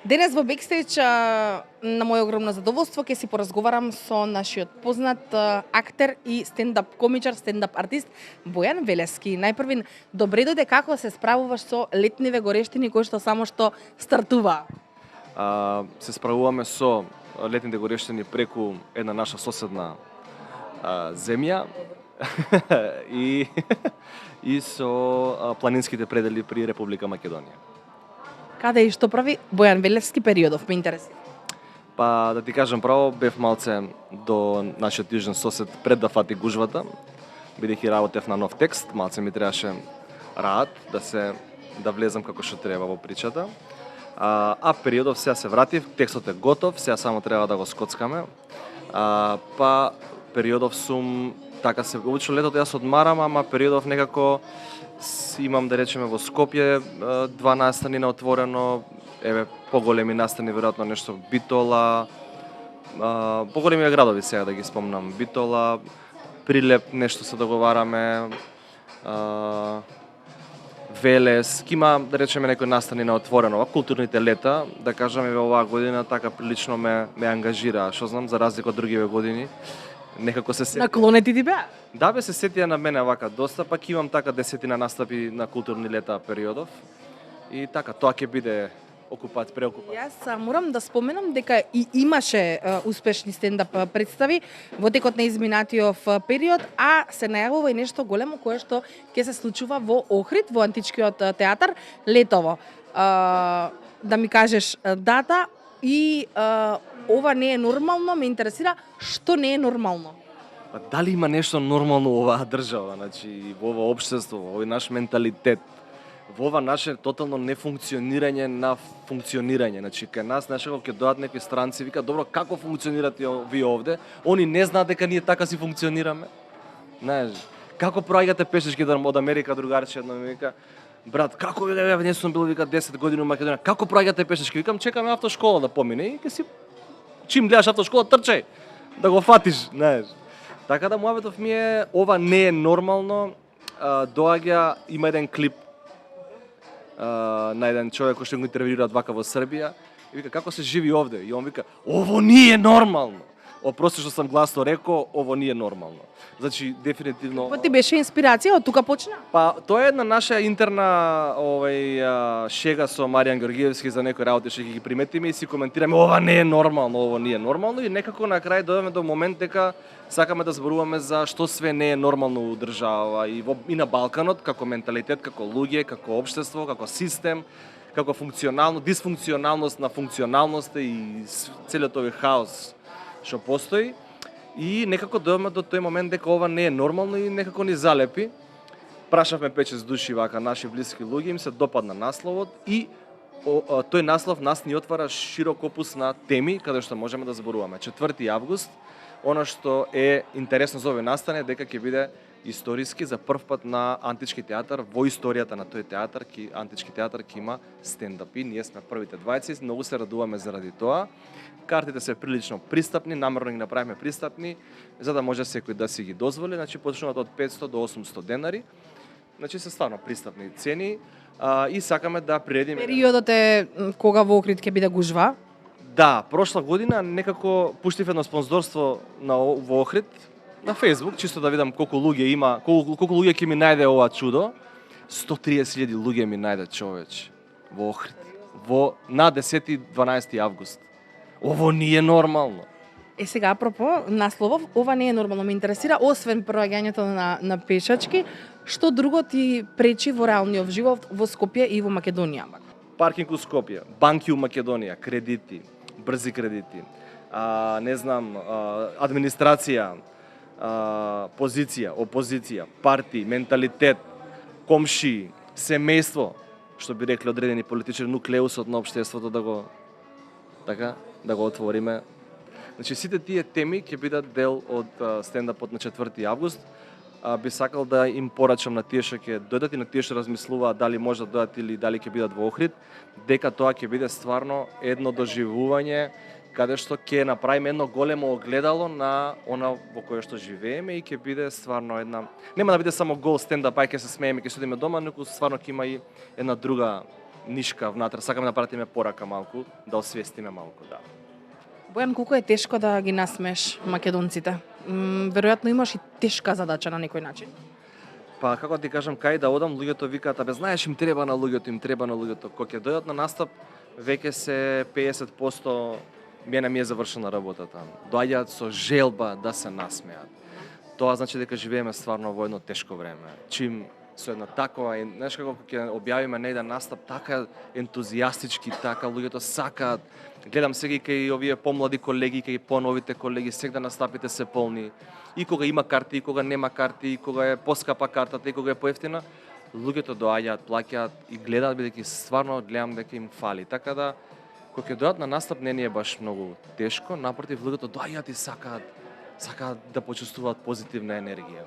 Денес во Бекстејдж на моје огромно задоволство ќе си поразговарам со нашиот познат актер и стендап комичар, стендап артист Бојан Велески. Најпрвин, добре дојде, како се справуваш со летниве горештини кои што само што стартува? Се справуваме со летните горештини преку една наша соседна земја и со планинските предели при Република Македонија. Каде и што прави Бојан Велески периодов, ме интересира? Па да ти кажам право, бев малце до нашиот јужен сосед пред да фати гужвата, бидејќи работев на нов текст, малце ми требаше раат да влезам како што треба во причата. А периодов сега се вратив, текстот е готов, сега само треба да го скоцкаме. Па периодов сум така се обично летото јас одмарам, ама периодов некако имам, да речеме, во Скопје 2 настани на отворено, поголеми настани веројатно нешто Битола, поголеми градови сега да ги спомнам, Битола, Прилеп нешто се договараме, Велес, има, да речеме, некои настани на отворено, културните лета, да кажам, еве оваа година така прилично ме ангажира, што знам, за разлика од другиве години. Некако се сетија. Наклонети ти беа? Да, се сетија на мене вака доста, пак имам така 10 настапи на културни лета периодов. И така, тоа ќе биде преокупација. Јас морам да споменам дека и имаше успешни стендап представи во текот на изминатиот период, а се најавува и нешто големо кое што ќе се случува во Охрид, во Античкиот театар летово. Да ми кажеш дата и ова не е нормално, ме интересира што не е нормално. Дали има нешто нормално во оваа држава, значи во ова општество, во овој наш менталитет, во ова наше тотално нефункционирање на функционирање. Значи кај нас кога ќе доаѓаат некои странци, вика добро како функционирате вие овде? Они не знаат дека ние така си функционираме. Знаеш, како проаѓате пешешки од Америка, другарче едно ми вика, брат, како не сум бил вика 10 години во Македонија, како проаѓате пешешки? Викам, чекаме автошкола да помине и ќе си чим гледаш автошкола трчај да го фатиш, знаеш. Така да муабетов ми е ова не е нормално. Доаѓа, има еден клип на еден човек кој што го интервјуираат вака во Србија и вика како се живи овде и он вика ово не е нормално. Опрости што сам гласно рекол, ово не е нормално. Значи дефинитивно. Па ти беше инспирација, од тука почна? Па тоа е една наша интерна шега со Маријан Георгиевски за некои работи што ги приметиме и си коментираме ова не е нормално, ово не е нормално и некако на крај дојдеме до момент дека сакаме да зборуваме за што све не е нормално у држава и на Балканот како менталитет, како луѓе, како општество, како систем, како дисфункционалност на функционалноста и целиот овој хаос што постои. И некако дојдоме до тој момент дека ова не е нормално и некако ни залепи. Прашавме 5-6 души вака, наши блиски луѓе, им се допадна насловот и тој наслов нас ни отвара широк опус на теми каде што можеме да зборуваме. 4 август, она што е интересно за овој настан е дека ќе биде историски за прв пат на Антички театар, во историјата на тој театар, Антички театар ќе има стендапи, ние сме првите 20, многу се радуваме заради тоа. Картите се прилично пристапни, намерно ги направиме пристапни, за да може секој да си ги дозволи, значи почнуваат од 500 до 800 денари. Значи се стварно пристапни цени и сакаме да приредиме. Периодот е кога во Охрид ќе биде гужва? Да, прошла година некако пуштив едно спонзорство во Охрид на Facebook, чисто да видам колку луѓе има, колку луѓе ќе ми најде ова чудо. 130.000 луѓе ми најде човече во Охрид на 10-12 август. Ово не е нормално. Сега, апропо, насловов, ова не е нормално. Ме интересира, освен проаѓањето на пешачки, што друго ти пречи во реалниот живот во Скопје и во Македонија? Паркинг у Скопје, банки у Македонија, кредити, брзи кредити, администрација, позиција, опозиција, партии, менталитет, комши, семејство, што би рекли одредени политичари, нуклеусот на општеството да го отвориме. Значи сите тие теми ќе бидат дел од стендапот на 4 август. Би сакал да им порачам на тие што ќе дојдат и на тие што размислуваат дали може да дојдат или дали ќе бидат во Охрид, дека тоа ќе биде стварно едно доживување каде што ќе направиме едно големо огледало на она во кое што живееме и ќе биде стварно нема да биде само гол стендап, ај ќе се смееме, ќе седиме дома, но стварно ќе има и една друга нишка внатре, сакаме да пратиме порака малку, да освестиме малку, да. Бојан, колку е тешко да ги насмееш македонците? Веројатно имаш и тешка задача на некој начин. Па како ти кажам, кај да одам, луѓето викаат, абе знаеш им треба на луѓето. Кога ќе дојдат на настап, веќе се 50% мене ми е завршена работата. Доаѓаат со желба да се насмеат. Тоа значи дека живееме стварно во едно тешко време. Чим со една такова, знаеш како ќе објавиме најден настап, така ентузијастички, така луѓето сакаат. Гледам сега и кај овие помлади колеги, кај поновите колеги, сега настапите се полни. И кога има карти, и кога нема карти, и кога е поскапа картата, и кога е поевтина, луѓето доаѓаат, плаќаат и гледаат, бидејќи стварно гледам дека им фали. Така да, кога ќе дојдат на настап, не ни е баш многу тешко, напротив, луѓето доаѓаат и сакаат да почувствуваат позитивна енергија.